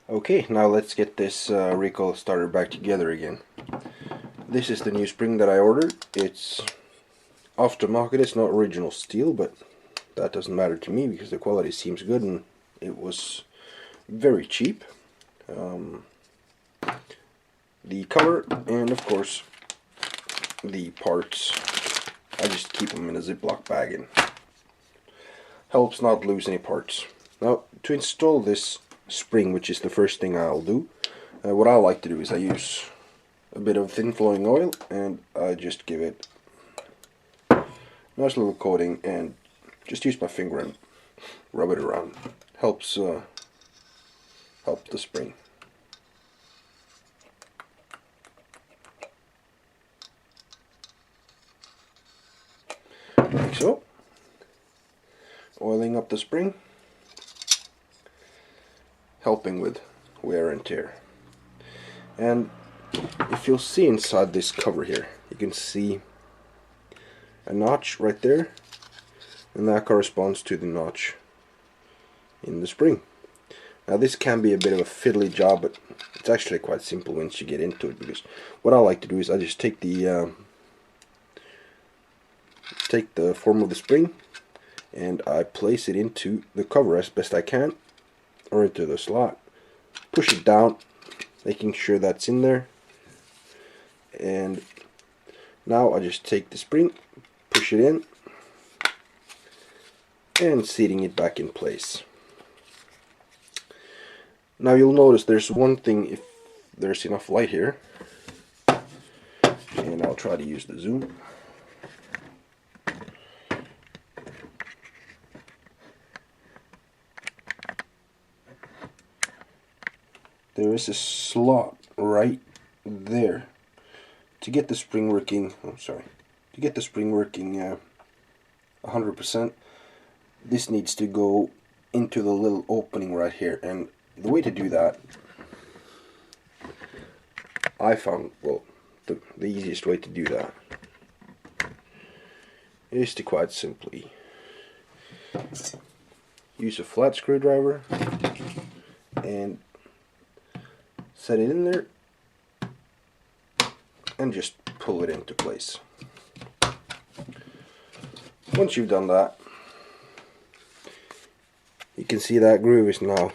Okay, now let's get this recoil starter back together again. This is the new spring that I ordered. It's aftermarket, it's not original Stihl, but that doesn't matter to me because the quality seems good and it was very cheap. The color and of course the parts, I just keep them in a Ziploc bag and helps not lose any parts. Now to install this spring, which is the first thing I'll do, what I like to do is I use a bit of thin flowing oil and I just give it a nice little coating and just use my finger and rub it around. Helps help the spring. Like so. Oiling up the spring, helping with wear and tear. And if you'll see inside this cover here, you can see a notch right there, and that corresponds to the notch in the spring. Now this can be a bit of a fiddly job, but it's actually quite simple once you get into it, because what I like to do is I just take the form of the spring and I place it into the cover as best I can, or into the slot. Push it down, making sure that's in there, and now I just take the spring, push it in, and seating it back in place. Now you'll notice there's one thing, if there's enough light here, and I'll try to use the zoom. There is a slot right there to get the spring working. To get the spring working 100%. This needs to go into the little opening right here, and the way to do that, I found, well, the easiest way to do that is to quite simply use a flat screwdriver and set it in there and just pull it into place. Once you've done that, you can see that groove is now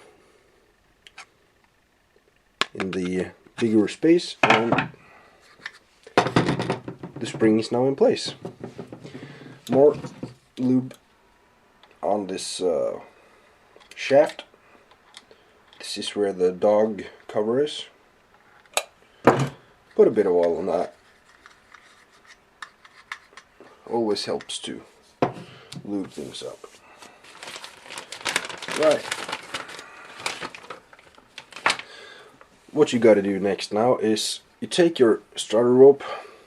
in the bigger space and the spring is now in place. More lube on this shaft. This is where the dog cover is. Put a bit of oil on that. Always helps to lube things up. Right. What you got to do next now is you take your starter rope.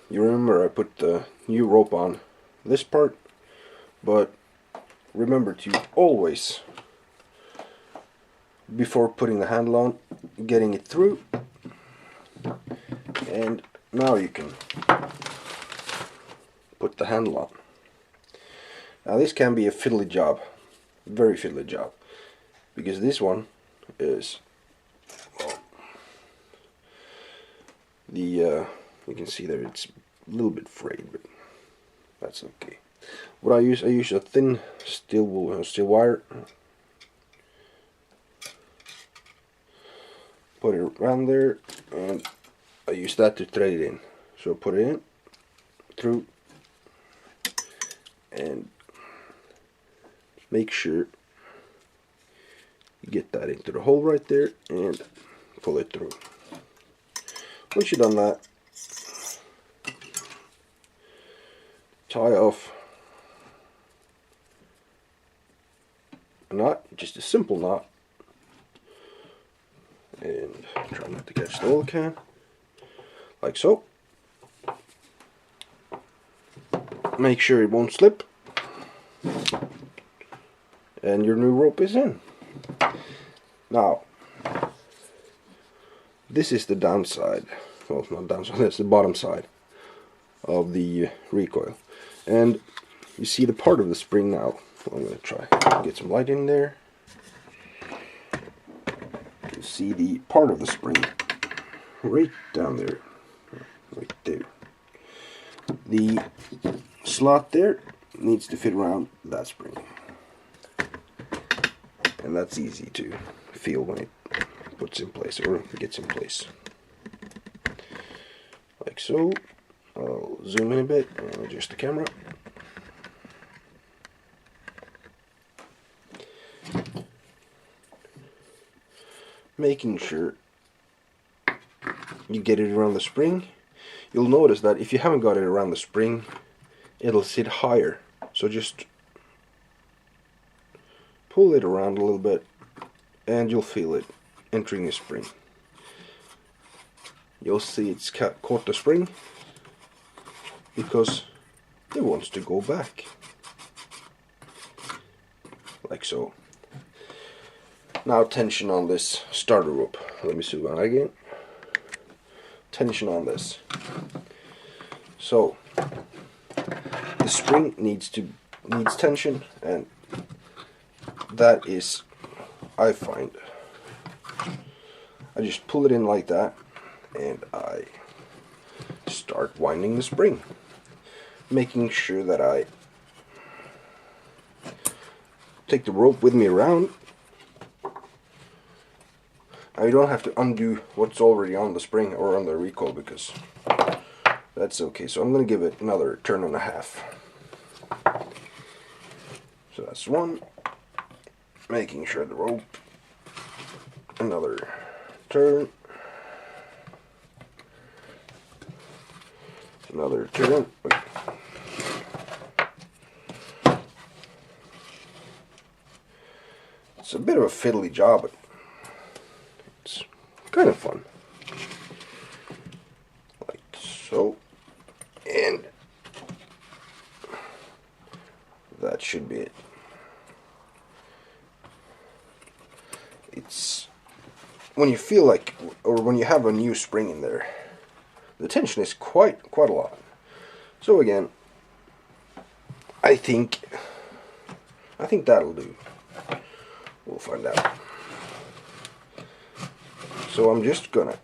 You remember I put the new rope on this part, but remember to always, before putting the handle on, getting it through, and now you can put the handle on. Now this can be a fiddly job, very fiddly job, because this one is, well, you can see that it's a little bit frayed, but that's okay. What I use a thin steel wire. Put it around there, and I use that to thread it in. So put it in, through, and make sure you get that into the hole right there and pull it through. Once you've done that, tie off a knot, just a simple knot, and try not to catch the oil can, like so. Make sure it won't slip, and your new rope is in. Now, this is the downside, well, not downside, that's the bottom side of the recoil. And you see the part of the spring now. I'm going to try to get some light in there. see the part of the spring right down there, right there. The slot there needs to fit around that spring, and that's easy to feel when it puts in place or gets in place, like so. I'll zoom in a bit and adjust the camera. Making sure you get it around the spring. You'll notice that if you haven't got it around the spring, it'll sit higher. So just pull it around a little bit and you'll feel it entering the spring. You'll see it's caught the spring because it wants to go back, like so. Now tension on this starter rope. Let me zoom out again. Tension on this. So the spring needs tension, and that is, I find, I just pull it in like that and I start winding the spring, making sure that I take the rope with me around. I don't have to undo what's already on the spring or on the recoil, because that's okay. So I'm going to give it another turn and a half. So that's one. Making sure the rope, another turn, another turn. It's a bit of a fiddly job, but it's kind of fun. Like so. And that should be it. It's when you feel like, or when you have a new spring in there, the tension is quite a lot. So again, I think that'll do. We'll find out. So I'm just gonna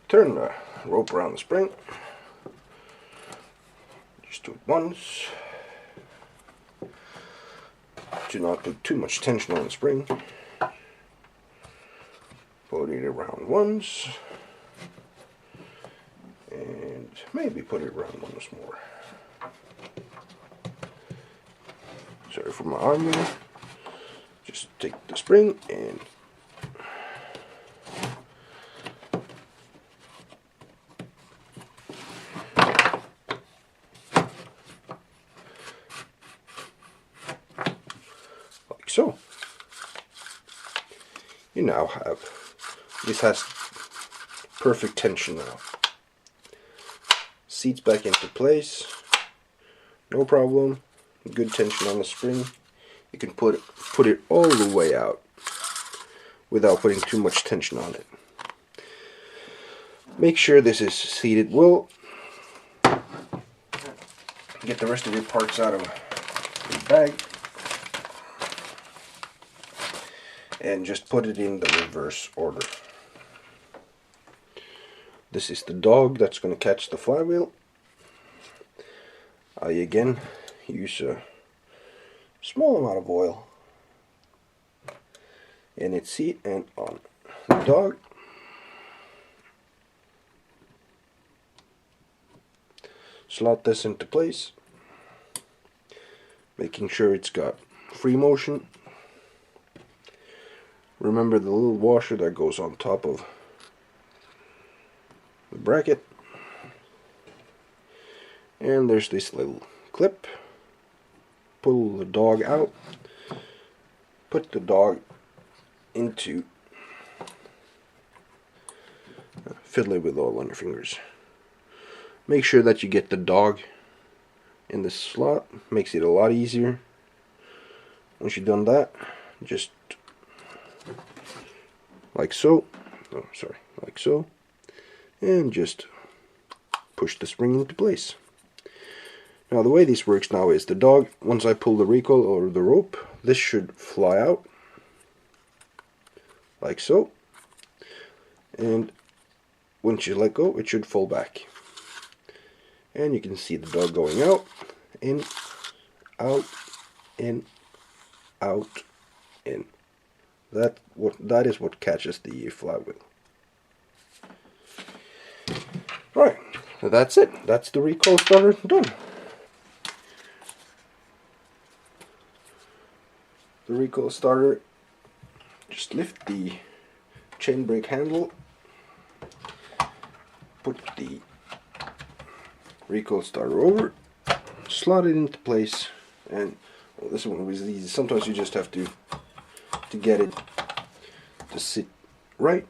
turn the rope around the spring. Just do it once. Do not put too much tension on the spring. Put it around once. And maybe put it around once more. Sorry for my arm there. Just take the spring and like so. You now have, this has perfect tension now. Seats back into place, no problem. Good tension on the spring. You can put it all the way out without putting too much tension on it. Make sure this is seated well. Get the rest of your parts out of the bag and just put it in the reverse order. This is the dog that's going to catch the flywheel. I again use a small amount of oil in its seat and on the dog. Slot this into place, making sure it's got free motion. Remember the little washer that goes on top of the bracket, and there's this little clip. Pull the dog out, put the dog into, fiddle with all on your fingers. Make sure that you get the dog in the slot, makes it a lot easier. Once you've done that, just like so, like so, and just push the spring into place. Now the way this works now is the dog, once I pull the recoil or the rope, this should fly out. like so. And once you let go, it should fall back. And you can see the dog going out, in, out, in, out, in. That is what catches the flywheel. Right, that's it. That's the recoil starter done. The recoil starter, just lift the chain brake handle, put the recoil starter over, slot it into place, and well, this one was easy. Sometimes you just have to get it to sit right.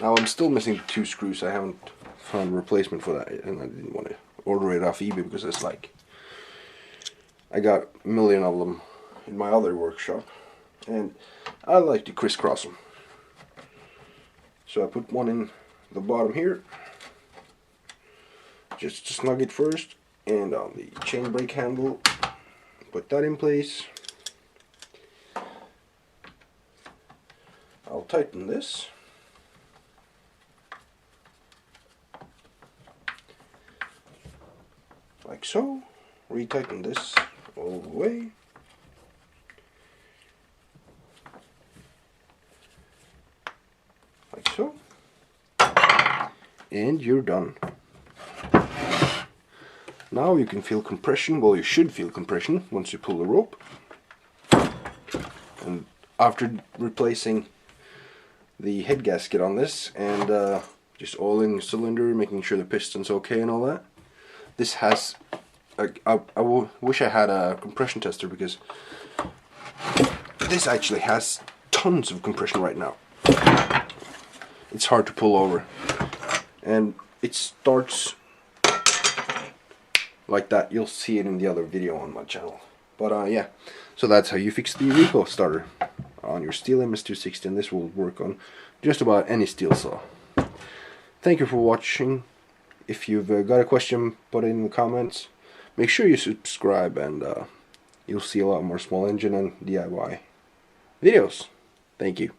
Now I'm still missing 2 screws. I haven't found a replacement for that, and I didn't want to order it off eBay because it's like I got a million of them in my other workshop, and I like to crisscross them. So I put one in the bottom here, just to snug it first, and on the chain brake handle, put that in place. I'll tighten this. Like so. Retighten this all the way. Like so. And you're done. Now you can feel compression. Well, you should feel compression once you pull the rope. And after replacing the head gasket on this and just oiling the cylinder, making sure the piston's okay and all that, this has I wish I had a compression tester, because this actually has tons of compression right now. It's hard to pull over, and it starts like that. You'll see it in the other video on my channel. But yeah, so that's how you fix the recoil starter on your Stihl MS260, and this will work on just about any steel saw. Thank you for watching. If you've got a question, put it in the comments. Make sure you subscribe, and you'll see a lot more small engine and DIY videos. Thank you.